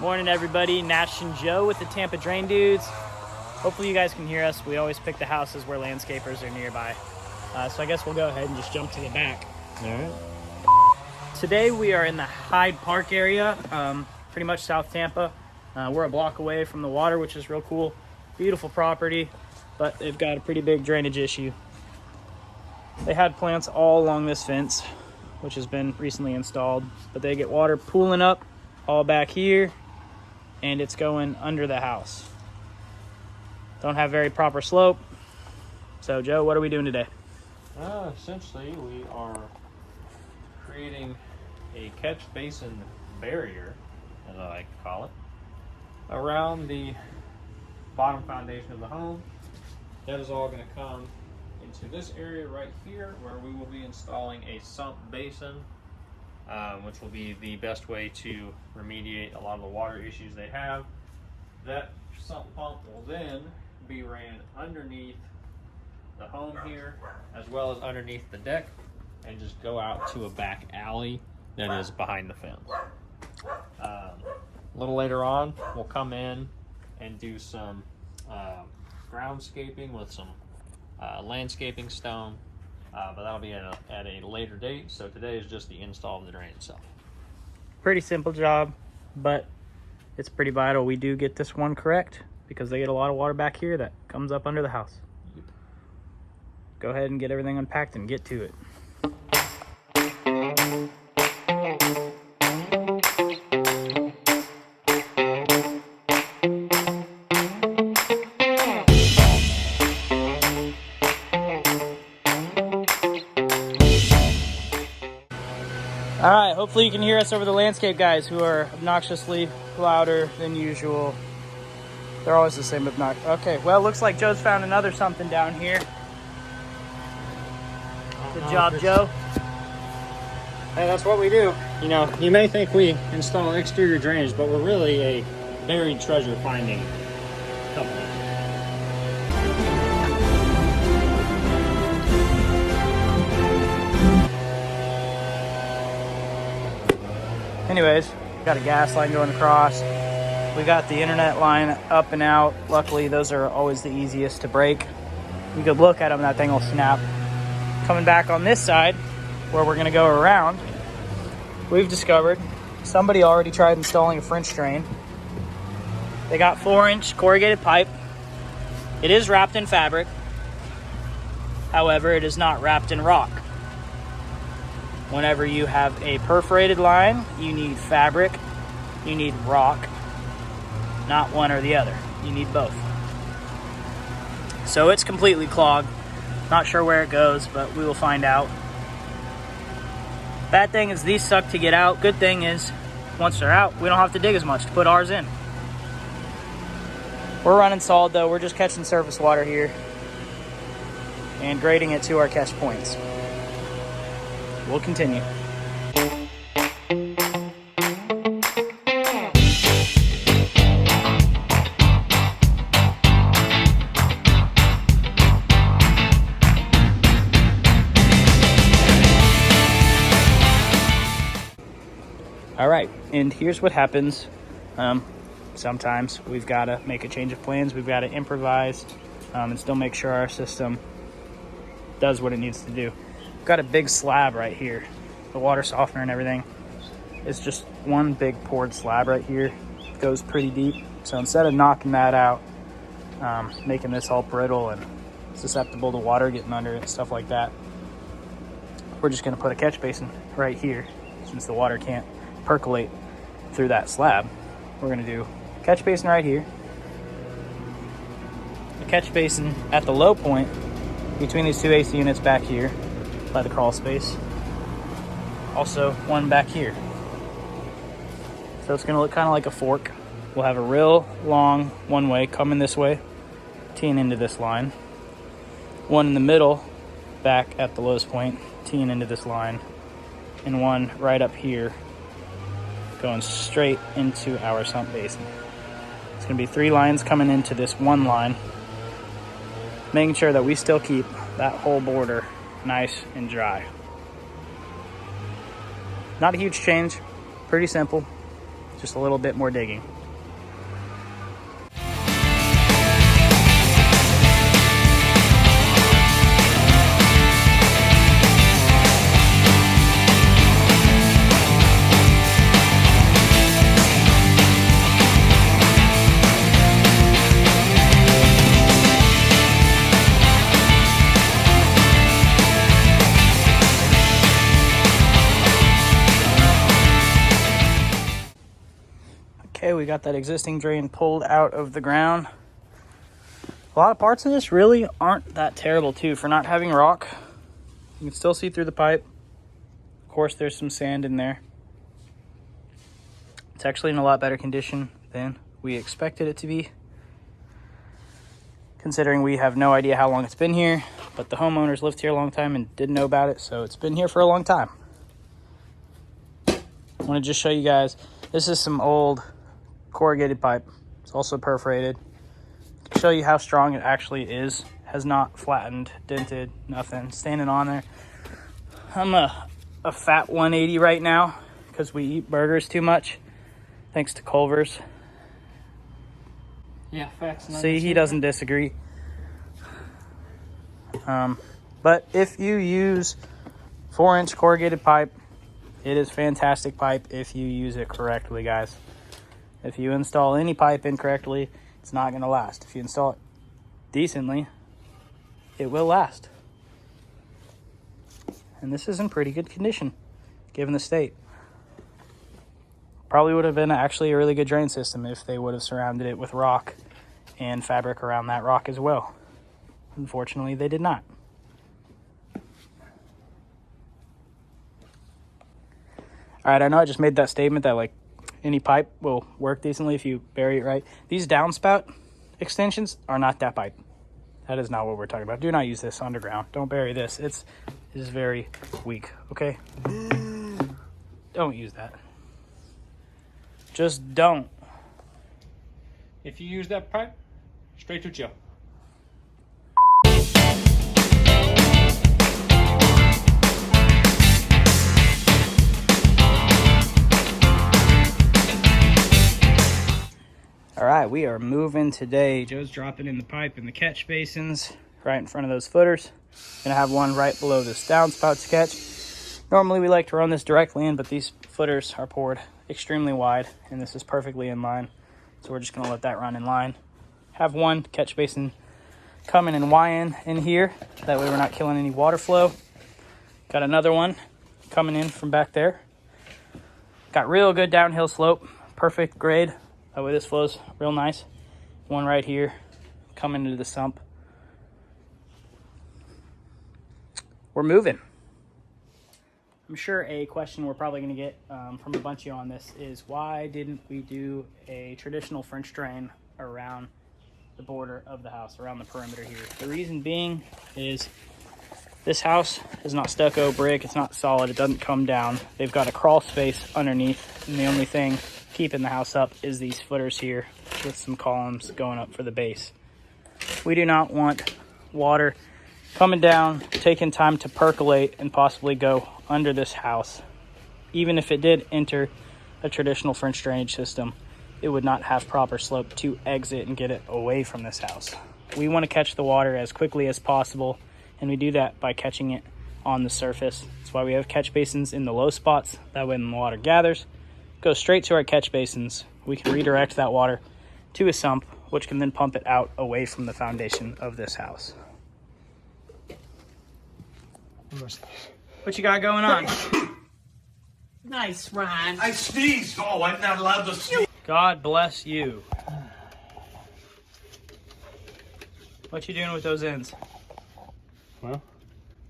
Morning, everybody. Nash and Joe with the Tampa Drain Dudes. Hopefully you guys can hear us. We always pick the houses where landscapers are nearby. So I guess we'll go ahead and just jump to the back. All right. Today we are in the Hyde Park area, pretty much South Tampa. We're a block away from the water, which is real cool. Beautiful property, but they've got a pretty big drainage issue. They had plants all along this fence, which has been recently installed, but they get water pooling up all back here, and it's going under the house. Don't have very proper slope. So Joe, what are we doing today? Essentially, we are creating a catch basin barrier, as I like to call it, around the bottom foundation of the home. That is all going to come into this area right here, where we will be installing a sump basin, which will be the best way to remediate a lot of the water issues they have. That sump pump will then be ran underneath the home here, as well as underneath the deck, and just go out to a back alley that is behind the fence. A little later on, we'll come in and do some ground-scaping with some landscaping stone, but that'll be at a later date. So today is just the install of the drain itself. Pretty simple job, but it's pretty vital we do get this one correct, because they get a lot of water back here that comes up under the house. Go ahead and get everything unpacked and get to it. All right, hopefully you can hear us over the landscape guys who are obnoxiously louder than usual. They're always the same obnoxious. Okay, well, looks like Joe's found another something down here. Good job, Joe. Hey, that's what we do. You know, you may think we install exterior drainage, but we're really a buried treasure finding company. Anyways, got a gas line going across. We got the internet line up and out. Luckily, those are always the easiest to break. You could look at them, that thing will snap. Coming back on this side, where we're gonna go around, we've discovered somebody already tried installing a French drain. They got 4-inch corrugated pipe. It is wrapped in fabric. However, it is not wrapped in rock. Whenever you have a perforated line, you need fabric, you need rock, not one or the other. You need both. So it's completely clogged. Not sure where it goes, but we will find out. Bad thing is these suck to get out. Good thing is, once they're out, we don't have to dig as much to put ours in. We're running solid though. We're just catching surface water here and grading it to our catch points. We'll continue. All right, and here's what happens. Sometimes we've got to make a change of plans. We've got to improvise and still make sure our system does what it needs to do. We've got a big slab right here. The water softener and everything. It's just one big poured slab right here. It goes pretty deep. So instead of knocking that out, making this all brittle and susceptible to water getting under it and stuff like that, we're just going to put a catch basin right here, since the water can't percolate through that slab. We're going to do a catch basin right here, a catch basin at the low point between these two AC units back here by the Crawlspace, also one back here. So it's going to look kind of like a fork. We'll have a real long one way coming this way, teeing into this line, one in the middle back at the lowest point, teeing into this line, and one right up here going straight into our sump basin. It's going to be 3 lines coming into this one line, making sure that we still keep that whole border nice and dry. Not a huge change, pretty simple. just a little bit more digging. Okay, we got that existing drain pulled out of the ground. A lot of parts of this really aren't that terrible too for not having rock. You can still see through the pipe. Of course, there's some sand in there. It's actually in a lot better condition than we expected it to be, considering we have no idea how long it's been here, but the homeowners lived here a long time and didn't know about it, so it's been here for a long time. I want to just show you guys, this is some old corrugated pipe. It's also perforated. To show you how strong it actually is. Has not flattened, dented, nothing. Standing on there. I'm a fat 180 right now because we eat burgers too much, thanks to Culver's. Yeah, facts. See, he doesn't disagree. But if you use 4-inch corrugated pipe, it is fantastic pipe if you use it correctly, guys. If you install any pipe incorrectly, it's not going to last. If you install it decently, it will last. And this is in pretty good condition, given the state. Probably would have been actually a really good drain system if they would have surrounded it with rock and fabric around that rock as well. Unfortunately, they did not. All right, I know I just made that statement that like any pipe will work decently if you bury it right. These downspout extensions are not that pipe. That is not what we're talking about. Do not use this underground. Don't bury this. It is very weak, okay? Don't use that. Just don't. If you use that pipe, straight to jail. All right, we are moving today. Joe's dropping in the pipe in the catch basins right in front of those footers. Gonna have one right below this downspout to catch. Normally we like to run this directly in, but these footers are poured extremely wide and this is perfectly in line. So we're just gonna let that run in line. Have one catch basin coming and wying in here. That way we're not killing any water flow. Got another one coming in from back there. Got real good downhill slope, perfect grade. That way this flows real nice. One right here coming into the sump. We're moving. I'm sure a question we're probably going to get from a bunch of you on this is why didn't we do a traditional French drain around the border of the house, around the perimeter here? The reason being is this house is not stucco brick. It's not solid. It doesn't come down. They've got a crawl space underneath, and the only thing keeping the house up is these footers here with some columns going up for the base. We do not want water coming down, taking time to percolate and possibly go under this house. Even if it did enter a traditional French drainage system, it would not have proper slope to exit and get it away from this house. We want to catch the water as quickly as possible, and we do that by catching it on the surface. That's why we have catch basins in the low spots. That way when the water gathers, goes straight to our catch basins. We can redirect that water to a sump, which can then pump it out away from the foundation of this house. What you got going on? Nice, Ryan. I sneezed. Oh, I'm not allowed to sneeze. God bless you. What you doing with those ends? Well,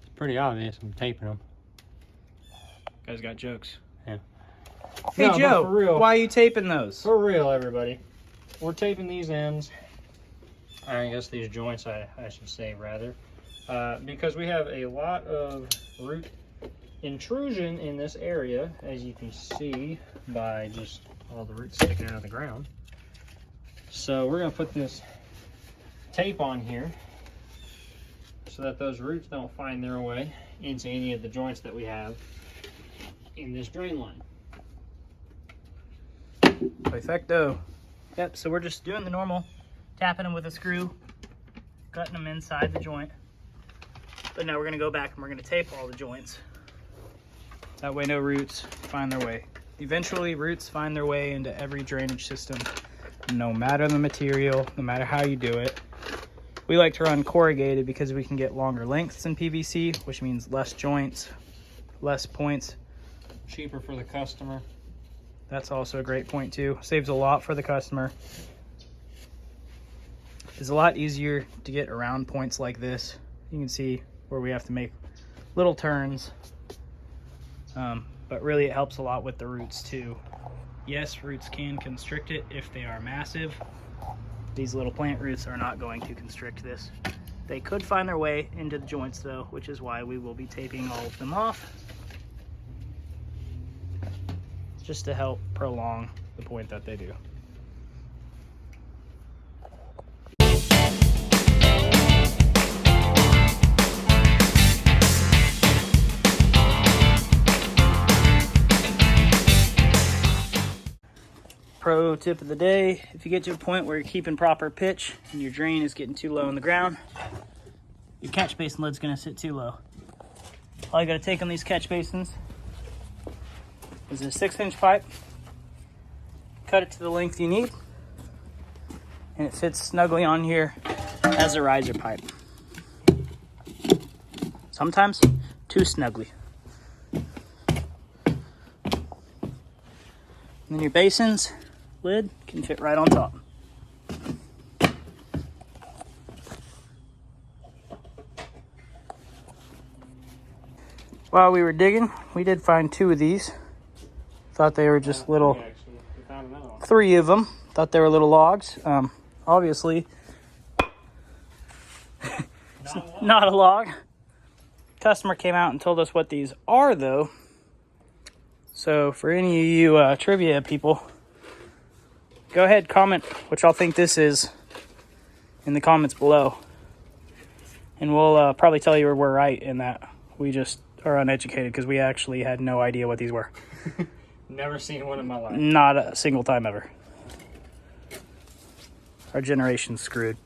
it's pretty obvious. I'm taping them. Guys got jokes. Yeah. Hey No, but Joe, for real. why are you taping those? For real, everybody. We're taping these ends. I guess these joints, I should say, rather. Because we have a lot of root intrusion in this area, as you can see by just all the roots sticking out of the ground. So we're going to put this tape on here so that those roots don't find their way into any of the joints that we have in this drain line. Perfecto. Yep, so we're just doing the normal, tapping them with a screw, cutting them inside the joint. But now we're gonna go back and we're gonna tape all the joints. That way no roots find their way. Eventually roots find their way into every drainage system, no matter the material, no matter how you do it. We like to run corrugated because we can get longer lengths in PVC, which means less joints, less points. Cheaper for the customer. That's also a great point too. Saves a lot for the customer. It's a lot easier to get around points like this. You can see where we have to make little turns. But really it helps a lot with the roots too. Yes, roots can constrict it if they are massive. These little plant roots are not going to constrict this. They could find their way into the joints though, which is why we will be taping all of them off, just to help prolong the point that they do. Pro tip of the day, if you get to a point where you're keeping proper pitch and your drain is getting too low in the ground, your catch basin lid's gonna sit too low. All you gotta take on these catch basins is a 6-inch pipe, cut it to the length you need, and it fits snugly on here as a riser pipe. Sometimes too snugly. And then your basin's lid can fit right on top. While we were digging, we did find 2 of these. Thought they were just little, 3 of them. Thought they were little logs. Obviously, not a log. Customer came out and told us what these are though. So for any of you trivia people, go ahead, comment what y'all think this is in the comments below. And we'll probably tell you we're right in that we just are uneducated because we actually had no idea what these were. Never seen one in my life. Not a single time ever. Our generation's screwed.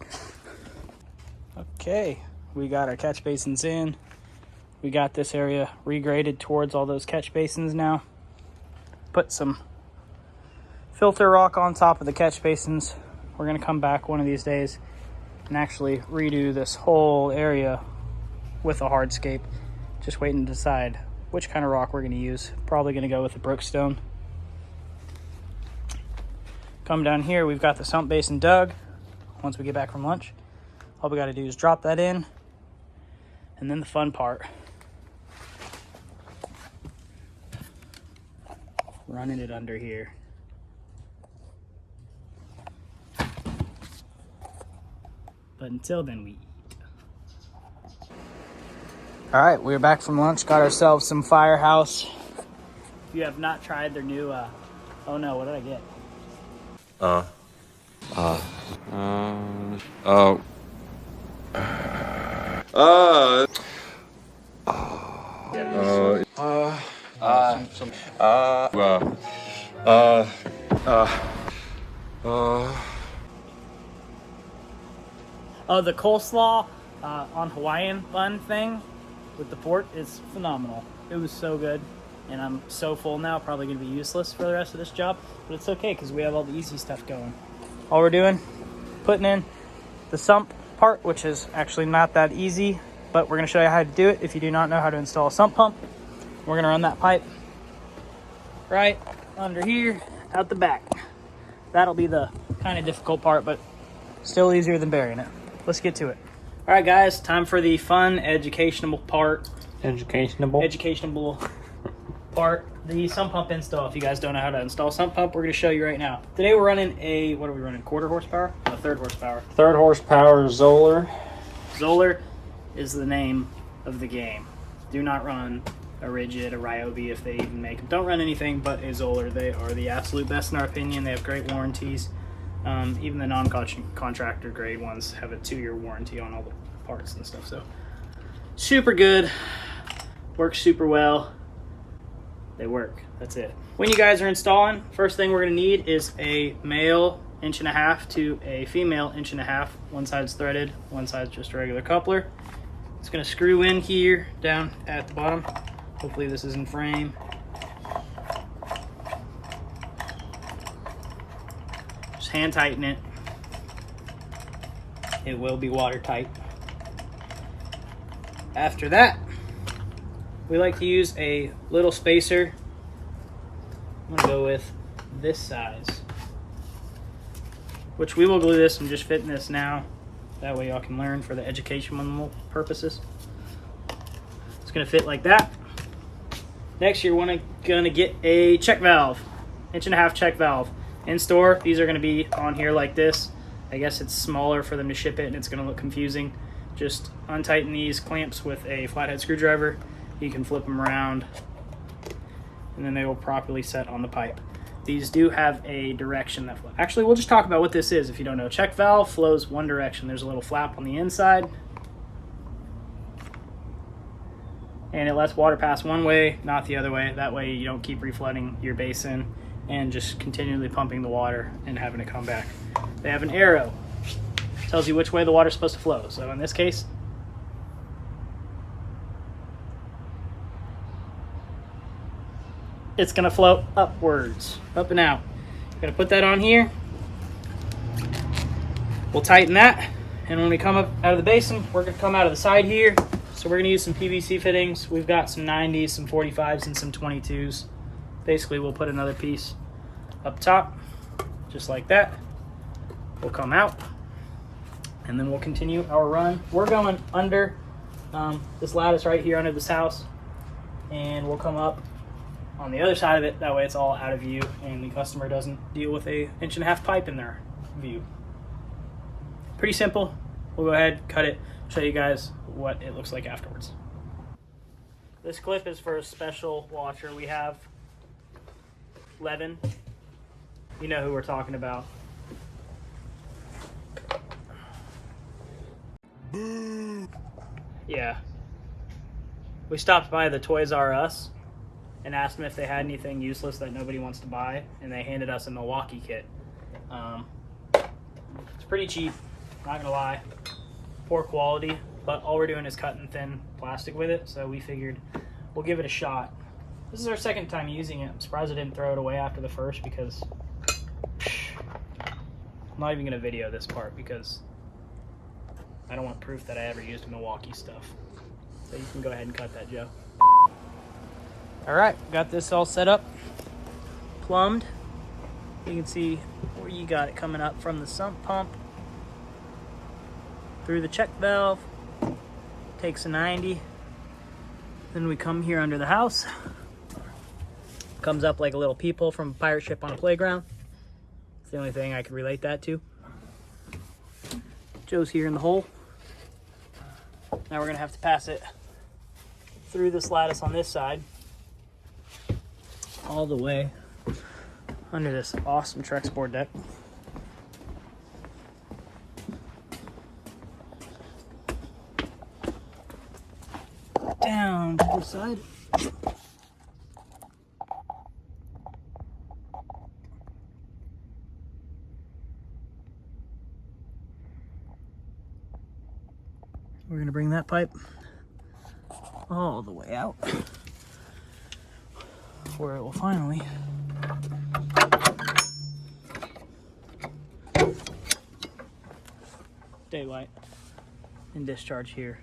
Okay, we got our catch basins in. We got this area regraded towards all those catch basins now. Put some filter rock on top of the catch basins. We're gonna come back one of these days and actually redo this whole area with a hardscape. Just waiting to decide which kind of rock we're gonna use. Probably gonna go with the Brookstone. Come down here, we've got the sump basin dug. Once we get back from lunch, all we gotta do is drop that in. And then the fun part, running it under here. But until then, we eat. All right, we're back from lunch. Got ourselves some Firehouse. If you have not tried their new, oh no, what did I get? Oh, the coleslaw on Hawaiian bun thing with the pork is phenomenal. It was so good, and I'm so full now, probably gonna be useless for the rest of this job, but it's okay because we have all the easy stuff going. All we're doing, putting in the sump part, which is actually not that easy, but we're gonna show you how to do it if you do not know how to install a sump pump. We're gonna run that pipe right under here, out the back. That'll be the kind of difficult part, but still easier than burying it. Let's get to it. All right, guys, time for the fun, educational part. Educational part, the sump pump install. If you guys don't know how to install a sump pump, we're going to show you right now. Today we're running a, what are we running, 1/4 horsepower? No, 3rd horsepower. 3rd horsepower Zoller. Zoller is the name of the game. Do not run a Rigid, a Ryobi if they even make them. Don't run anything but a Zoller. They are the absolute best in our opinion. They have great warranties. Even the non-contractor grade ones have a 2-year warranty on all the parts and stuff. So super good, works super well. they work. That's it. When you guys are installing, first thing we're gonna need is a male 1.5 to a female 1.5. One side's threaded, one side's just a regular coupler. It's gonna screw in here down at the bottom. Hopefully this is in frame. Just hand tighten it. It will be watertight. After that, we like to use a little spacer. I'm gonna go with this size, which we will glue this. I'm just fitting this now. That way y'all can learn for the educational purposes. It's gonna fit like that. Next, you're gonna get a check valve, 1.5 check valve. In store, these are gonna be on here like this. I guess it's smaller for them to ship it and it's gonna look confusing. Just untighten these clamps with a flathead screwdriver. You can flip them around and then they will properly set on the pipe. These do have a direction that flows. Actually, we'll just talk about what this is if you don't know. Check valve flows one direction. There's a little flap on the inside and it lets water pass one way, not the other way. That way you don't keep reflooding your basin and just continually pumping the water and having it come back. They have an arrow. Tells you which way the water's supposed to flow. So in this case, it's gonna flow upwards, up and out. Gonna put that on here. We'll tighten that. And when we come up out of the basin, we're gonna come out of the side here. So we're gonna use some PVC fittings. We've got some 90s, some 45s, and some 22s. Basically, we'll put another piece up top, just like that. We'll come out, and then we'll continue our run. We're going under this lattice right here under this house, and we'll come up on the other side of it. That way it's all out of view, and the customer doesn't deal with a 1.5 pipe in their view. Pretty simple. We'll go ahead, cut it, show you guys what it looks like afterwards. This clip is for a special washer. We have Levin. You know who we're talking about. Yeah. We stopped by the Toys R Us and asked them if they had anything useless that nobody wants to buy, and they handed us a Milwaukee kit. It's pretty cheap, not gonna lie. Poor quality, but all we're doing is cutting thin plastic with it, so we figured we'll give it a shot. This is our second time using it. I'm surprised I didn't throw it away after the first because I'm not even gonna video this part because I don't want proof that I ever used Milwaukee stuff. So you can go ahead and cut that, Joe. All right, got this all set up, plumbed. You can see where you got it coming up from the sump pump through the check valve. Takes a 90. Then we come here under the house. Comes up like a little peephole from a pirate ship on a playground. It's the only thing I could relate that to. Joe's here in the hole. Now we're gonna have to pass it through this lattice on this side, all the way under this awesome Trex board deck. Down to this side. We're gonna bring that pipe all the way out where it will finally daylight and discharge here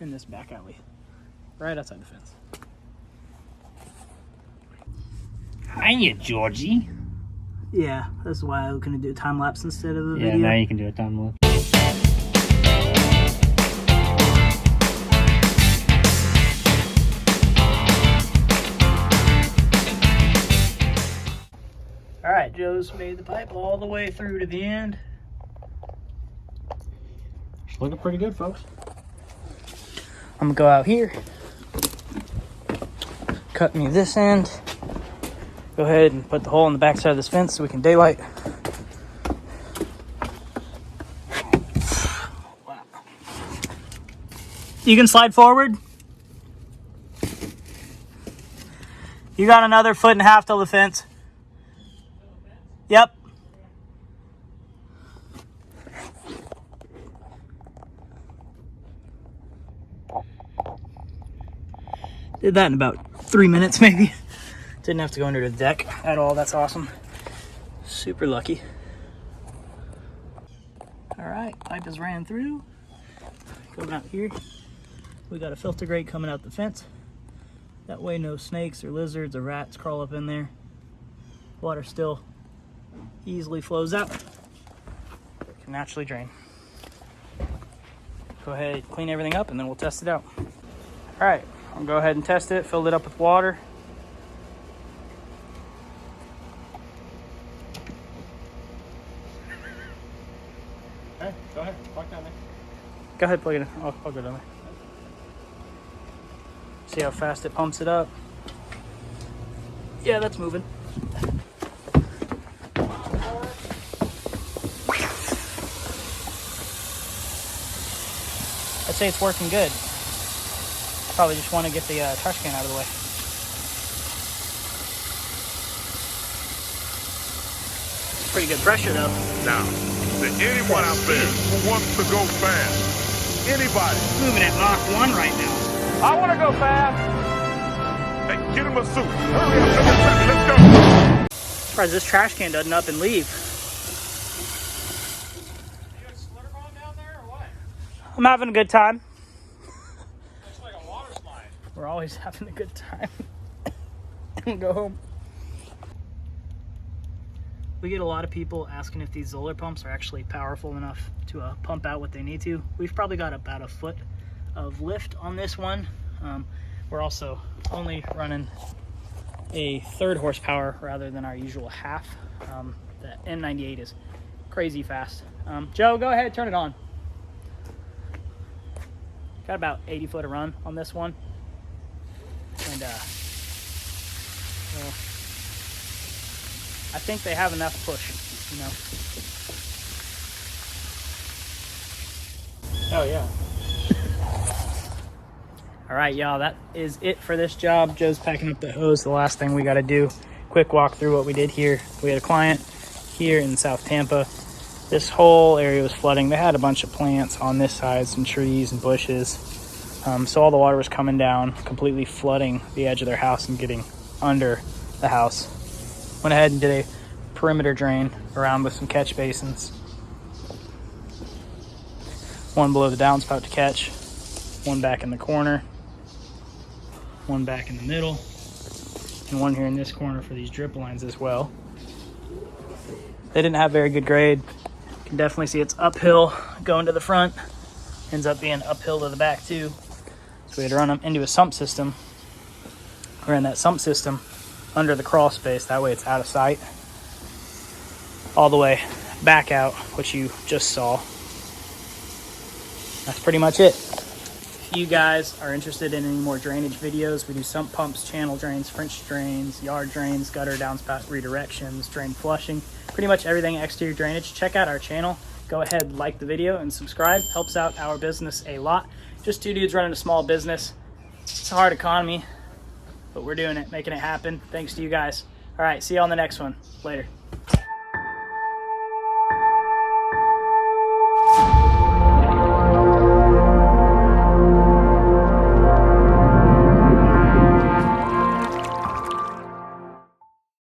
in this back alley, right outside the fence. Hiya, Georgie. Yeah, that's why I was gonna do a time lapse instead of a Yeah, video. now you can do a time lapse. All right, Joe's made the pipe all the way through to the end. Looking pretty good, folks. I'm gonna go out here, cut me this end, go ahead and put the hole in the back side of this fence so we can daylight. Wow. You can slide forward. You got another 1.5 foot till the fence. Yep. Did that in about 3 minutes, maybe. Didn't have to go under the deck at all. That's awesome. Super lucky. All right, pipe is ran through. Going out here. We got a filter grate coming out the fence. That way no snakes or lizards or rats crawl up in there. Water still easily flows out. It can naturally drain. Go ahead, clean everything up, and then we'll test it out. All right, I'll go ahead and test it. Filled it up with water. Okay, go ahead, plug down there. Go ahead, plug it in. I'll go down there. See how fast it pumps it up. Yeah, that's moving. I'd say it's working good. Probably just want to get the trash can out of the way. Pretty good pressure though. Now, to anyone out there who wants to go fast, anybody, Moving at Mach 1 right now. I want to go fast. hey, get him a suit. Hurry up, let's go. Surprised this trash can doesn't up and leave. You got a splitter bomb down there or what? I'm having a good time. Looks like a water slide. We're always having a good time. And go home. We get a lot of people asking if these Zoller pumps are actually powerful enough to pump out what they need to. We've probably got about a foot of lift on this one. We're also only running a 1/3 horsepower rather than our usual half. The N98 is crazy fast. Joe, go ahead, turn it on. Got about 80 foot of run on this one. And well, I think they have enough push, you know. Oh yeah. All right, y'all, that is it for this job. Joe's packing up the hose. The last thing we got to do, quick walk through what we did here. We had a client here in South Tampa. This whole area was flooding. They had a bunch of plants on this side, some trees and bushes. So all the water was coming down, completely flooding the edge of their house and getting under the house. Went ahead and did a perimeter drain around with some catch basins. One below the downspout to catch, one back in the corner, one back in the middle, and one here in this corner for these drip lines as well. They didn't have very good grade. You can definitely see it's uphill going to the front. Ends up being uphill to the back too. So we had to run them into a sump system. We ran that sump system under the crawl space. That way it's out of sight. All the way back out, which you just saw. That's pretty much it. If you guys are interested in any more drainage videos, we do sump pumps, channel drains, French drains, yard drains, gutter downspout redirections, drain flushing, pretty much everything exterior drainage. Check out our channel. Go ahead, like the video and subscribe. Helps out our business a lot. Just two dudes running a small business. It's a hard economy, but we're doing it, making it happen. Thanks to you guys. All right, see you on the next one. Later.